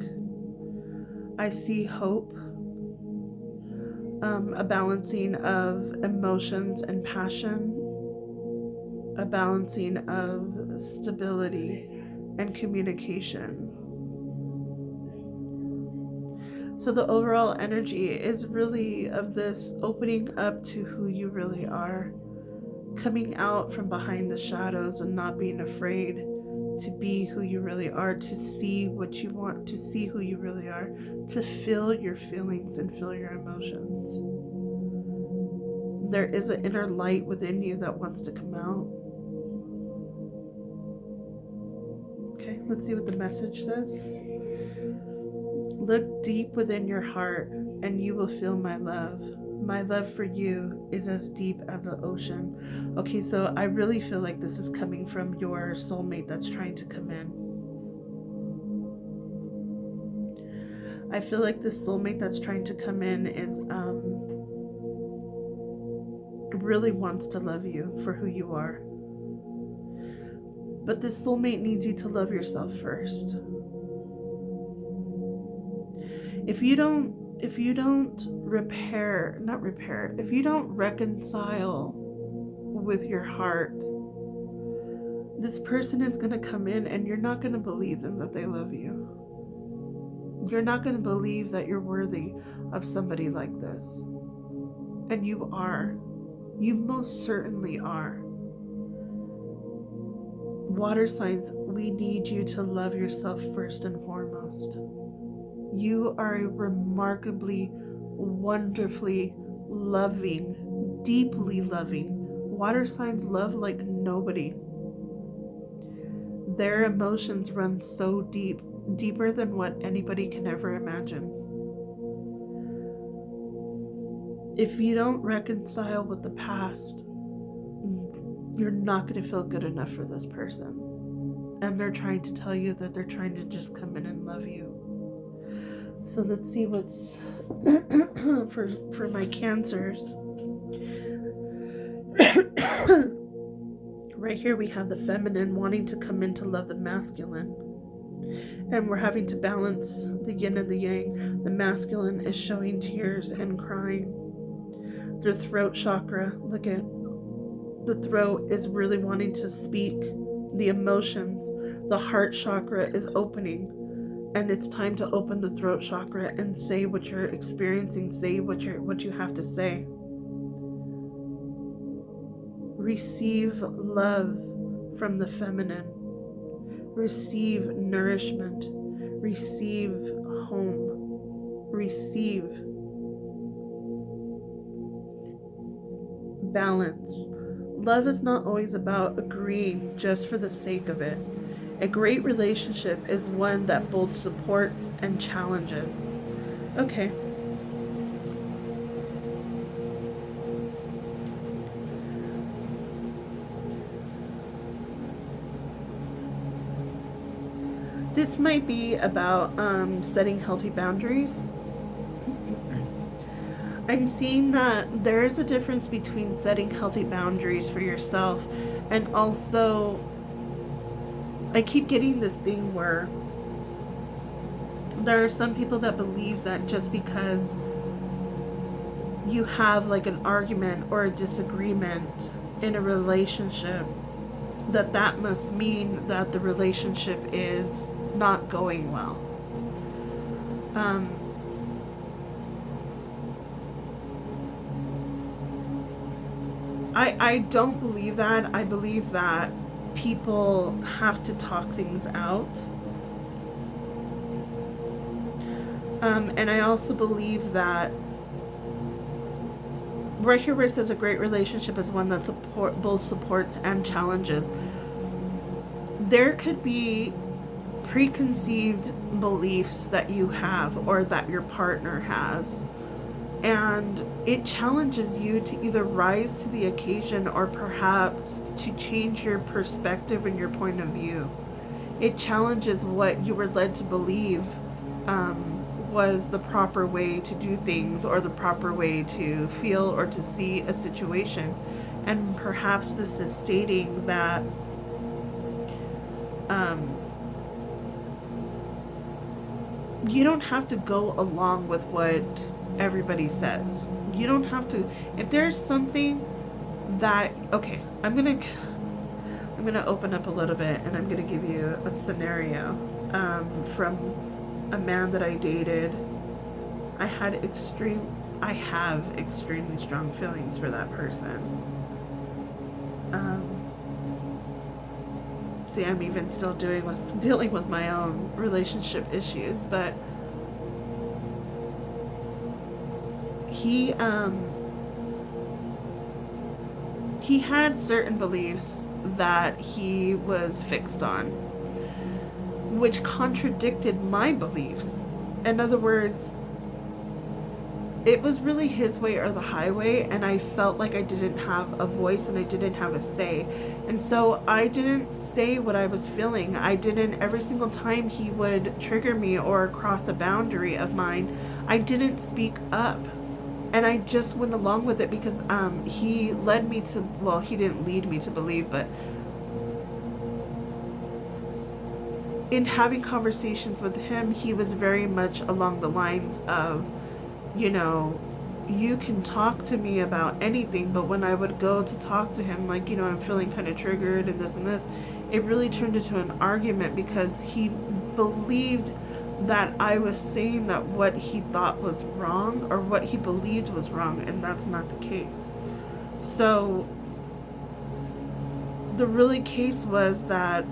S1: I see hope, a balancing of emotions and passion, a balancing of stability and communication. So the overall energy is really of this opening up to who you really are, coming out from behind the shadows and not being afraid to be who you really are, to see what you want, to see who you really are, to feel your feelings and feel your emotions. There is an inner light within you that wants to come out. Okay, let's see what the message says. Look deep within your heart and you will feel my love. My love for you is as deep as the ocean. Okay, so I really feel like this is coming from your soulmate that's trying to come in. I feel like this soulmate that's trying to come in is really wants to love you for who you are. But this soulmate needs you to love yourself first. If you don't reconcile with your heart, this person is going to come in and you're not going to believe them that they love you. You're not going to believe that you're worthy of somebody like this. And you are. You most certainly are. Water signs, we need you to love yourself first and foremost. You are a remarkably, wonderfully loving, deeply loving. Water signs love like nobody. Their emotions run so deep, deeper than what anybody can ever imagine. If you don't reconcile with the past, you're not going to feel good enough for this person. And they're trying to tell you that they're trying to just come in and love you. So let's see what's for my Cancers. Right here we have the feminine wanting to come in to love the masculine. And we're having to balance the yin and the yang. The masculine is showing tears and crying. Their throat chakra, look at the throat is really wanting to speak. The emotions, the heart chakra is opening. And it's time to open the throat chakra and say what you're experiencing, say what you have to say. Receive love from the feminine. Receive nourishment. Receive home. Receive balance. Love is not always about agreeing just for the sake of it. A great relationship is one that both supports and challenges. Okay. This might be about setting healthy boundaries. I'm seeing that there is a difference between setting healthy boundaries for yourself and also I keep getting this thing where there are some people that believe that just because you have like an argument or a disagreement in a relationship, that must mean that the relationship is not going well. I don't believe that. I believe that people have to talk things out. And I also believe that right here where it says a great relationship is one that both supports and challenges. There could be preconceived beliefs that you have or that your partner has, and it challenges you to either rise to the occasion or perhaps to change your perspective and your point of view. It challenges what you were led to believe was the proper way to do things or the proper way to feel or to see a situation. And perhaps this is stating that you don't have to go along with what everybody says. You don't have to. If there's something that, okay, I'm gonna open up a little bit, and I'm gonna give you a scenario from a man that I dated. I have extremely strong feelings for that person. See, I'm even still dealing with my own relationship issues, but he had certain beliefs that he was fixed on, which contradicted my beliefs. In other words, it was really his way or the highway, and I felt like I didn't have a voice and I didn't have a say. And so I didn't say what I was feeling. I didn't, every single time he would trigger me or cross a boundary of mine, I didn't speak up. And I just went along with it because he led me to, well, he didn't lead me to believe, but in having conversations with him, he was very much along the lines of, you know, you can talk to me about anything, but when I would go to talk to him, like, you know, I'm feeling kind of triggered and this, it really turned into an argument because he believed that I was saying that what he thought was wrong or what he believed was wrong, and that's not the case. So the really case was that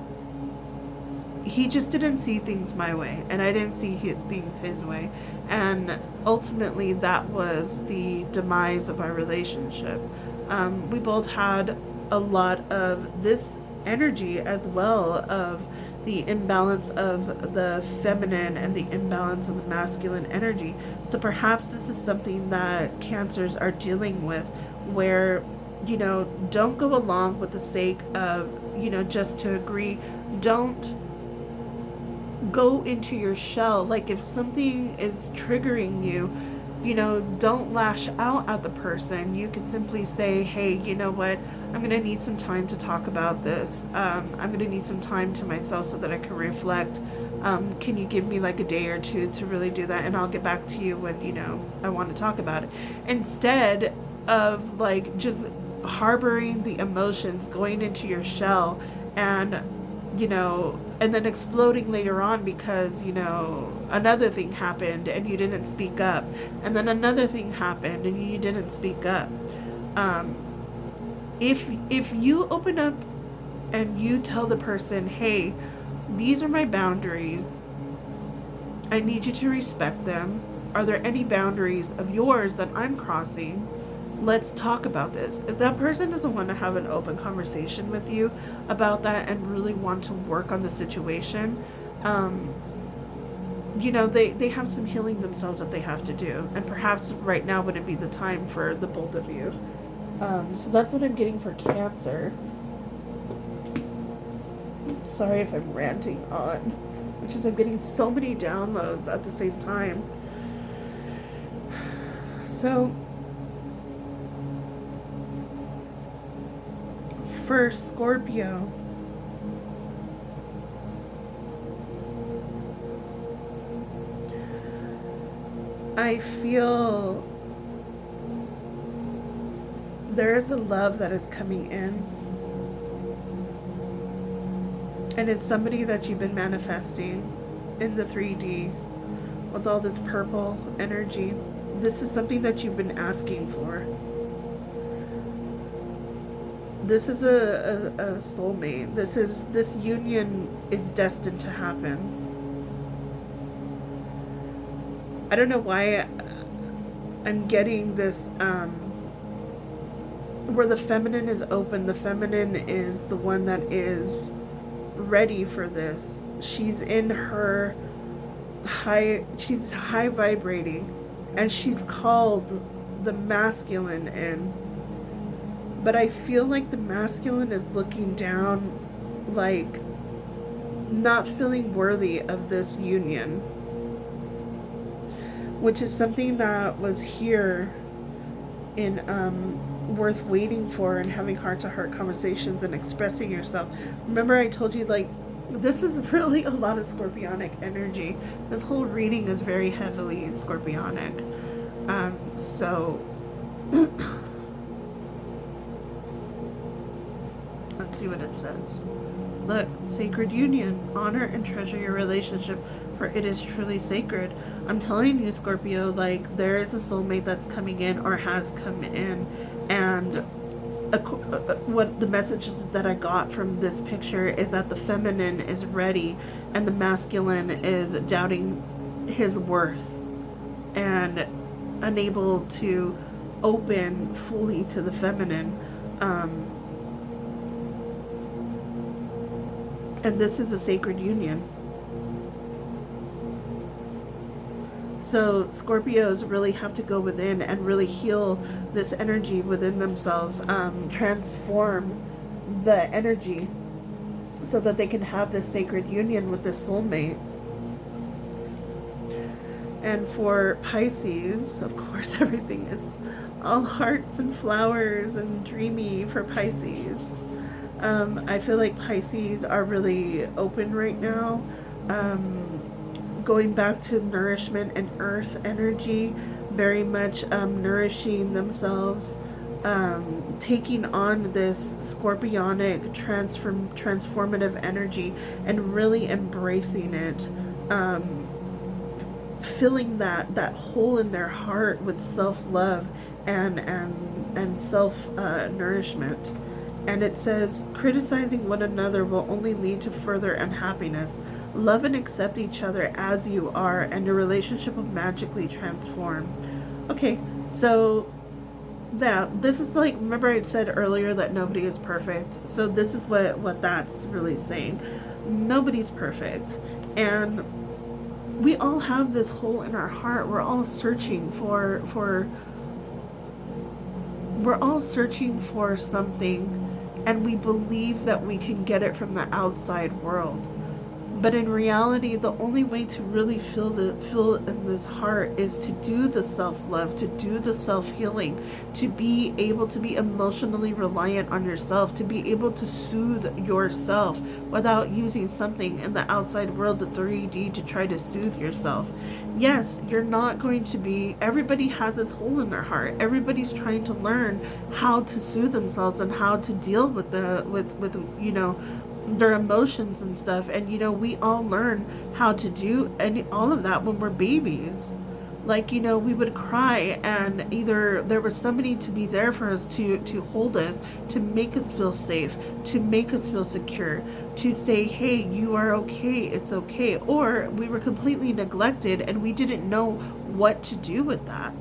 S1: he just didn't see things my way, and I didn't see things his way, and ultimately that was the demise of our relationship. We both had a lot of this energy as well, of the imbalance of the feminine and the imbalance of the masculine energy. So perhaps this is something that Cancers are dealing with, where, you know, don't go along with the sake of, you know, just to agree. Don't go into your shell. Like, if something is triggering you, you know, don't lash out at the person. You can simply say, hey, you know what, I'm going to need some time to talk about this. I'm going to need some time to myself so that I can reflect. Can you give me like a day or two to really do that? And I'll get back to you when, you know, I want to talk about it. Instead of like just harboring the emotions, going into your shell, and, you know, and then exploding later on because, you know, another thing happened and you didn't speak up, and then another thing happened and you didn't speak up. If you open up and you tell the person, hey, these are my boundaries, I need you to respect them. Are there any boundaries of yours that I'm crossing? Let's talk about this. If that person doesn't want to have an open conversation with you about that and really want to work on the situation, you know, they have some healing themselves that they have to do. And perhaps right now wouldn't be the time for the both of you. So that's what I'm getting for Cancer. Sorry if I'm ranting on. Which is, I'm getting so many downloads at the same time. So for Scorpio, I feel there is a love that is coming in, and it's somebody that you've been manifesting in the 3D with all this purple energy. This is something that you've been asking for. This is a soulmate. This union is destined to happen. I don't know why I'm getting this where the feminine is open, the feminine is the one that is ready for this. She's in her she's high vibrating, and she's called the masculine in. But I feel like the masculine is looking down, like not feeling worthy of this union, which is something that was here in worth waiting for and having heart-to-heart conversations and expressing yourself. Remember I told you, like, this is really a lot of scorpionic energy. This whole reading is very heavily scorpionic. So let's see what it says. Look, sacred union. Honor and treasure your relationship, for it is truly sacred. I'm telling you, Scorpio, like, there is a soulmate that's coming in or has come in, and what the messages that I got from this picture is that the feminine is ready and the masculine is doubting his worth and unable to open fully to the feminine. And this is a sacred union. So Scorpios really have to go within and really heal this energy within themselves, transform the energy so that they can have this sacred union with this soulmate. And for Pisces, of course, everything is all hearts and flowers and dreamy for Pisces. I feel like Pisces are really open right now, going back to nourishment and earth energy, very much nourishing themselves, taking on this scorpionic transformative energy and really embracing it, filling that hole in their heart with self-love and self-nourishment. And it says, criticizing one another will only lead to further unhappiness. Love and accept each other as you are, and your relationship will magically transform. Okay, so this is like, remember I said earlier that nobody is perfect. So this is what that's really saying. Nobody's perfect. And we all have this hole in our heart. We're all searching for something, and we believe that we can get it from the outside world. But in reality, the only way to really feel in this heart is to do the self-love, to do the self-healing, to be able to be emotionally reliant on yourself, to be able to soothe yourself without using something in the outside world, the 3D, to try to soothe yourself. Yes, you're not going to be, everybody has this hole in their heart. Everybody's trying to learn how to soothe themselves and how to deal with their emotions and stuff. And we all learn how to do all of that when we're babies. Like, we would cry, and either there was somebody to be there for us, to hold us, to make us feel safe, to make us feel secure, to say, hey, you are okay, it's okay. Or we were completely neglected and we didn't know what to do with that.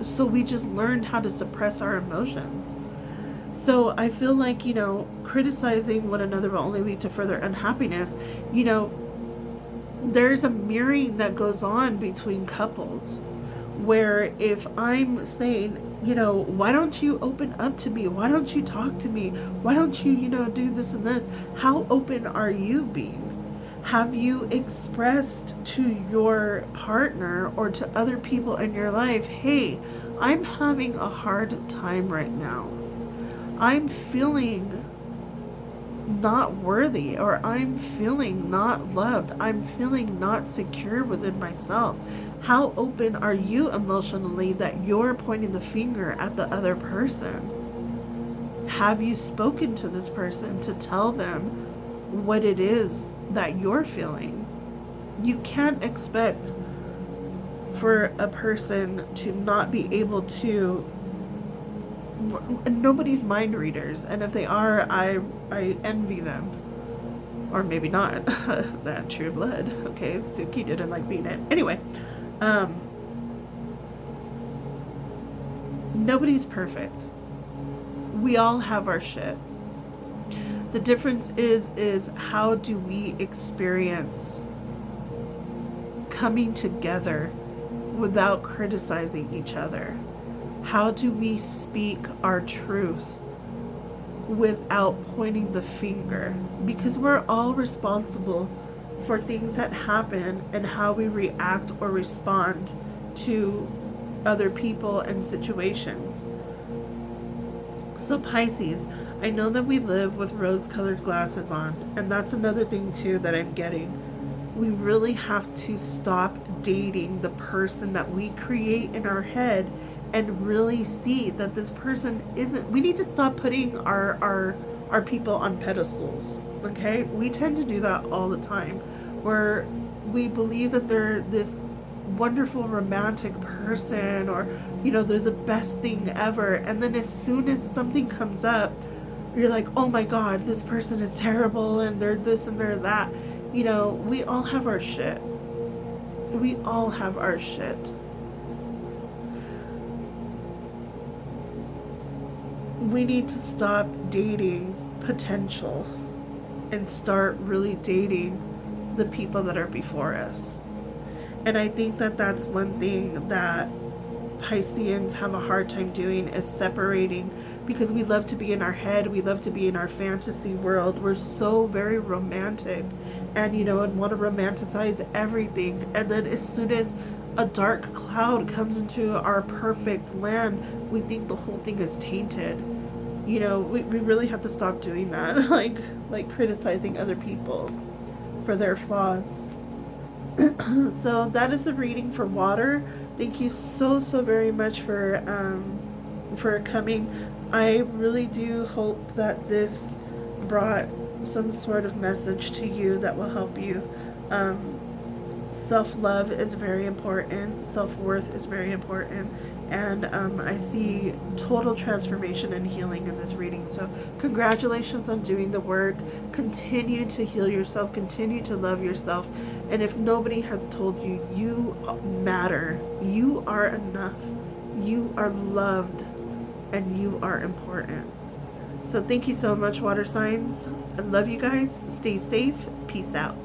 S1: So we just learned how to suppress our emotions. So I feel like, criticizing one another will only lead to further unhappiness. There's a mirroring that goes on between couples, where if I'm saying, why don't you open up to me? Why don't you talk to me? Why don't you, do this and this? How open are you being? Have you expressed to your partner or to other people in your life, hey, I'm having a hard time right now. I'm feeling not worthy, or I'm feeling not loved. I'm feeling not secure within myself. How open are you emotionally that you're pointing the finger at the other person? Have you spoken to this person to tell them what it is that you're feeling? You can't expect for a person to not be able to. Nobody's mind readers, and if they are, I envy them. Or maybe not. That True Blood. Okay, Suki didn't like being it. Anyway, nobody's perfect. We all have our shit. The difference is how do we experience coming together without criticizing each other? How do we speak our truth without pointing the finger? Because we're all responsible for things that happen and how we react or respond to other people and situations. So Pisces, I know that we live with rose-colored glasses on, and that's another thing too that I'm getting. We really have to stop dating the person that we create in our head and really see that this person isn't. We need to stop putting our people on pedestals, okay? We tend to do that all the time, where we believe that they're this wonderful romantic person, or they're the best thing ever, and then as soon as something comes up, you're like, oh my god, this person is terrible and they're this and they're that. We all have our shit. We all have our shit. We need to stop dating potential and start really dating the people that are before us. And I think that that's one thing that Pisceans have a hard time doing, is separating, because we love to be in our head, we love to be in our fantasy world. We're so very romantic and and want to romanticize everything, and then as soon as a dark cloud comes into our perfect land, we think the whole thing is tainted. We really have to stop doing that, like criticizing other people for their flaws. So that is the reading for water. Thank you so very much for coming. I really do hope that this brought some sort of message to you that will help you. Self-love is very important. Self-worth is very important. And I see total transformation and healing in this reading. So congratulations on doing the work. Continue to heal yourself. Continue to love yourself. And if nobody has told you, you matter. You are enough. You are loved. And you are important. So thank you so much, water signs. I love you guys. Stay safe. Peace out.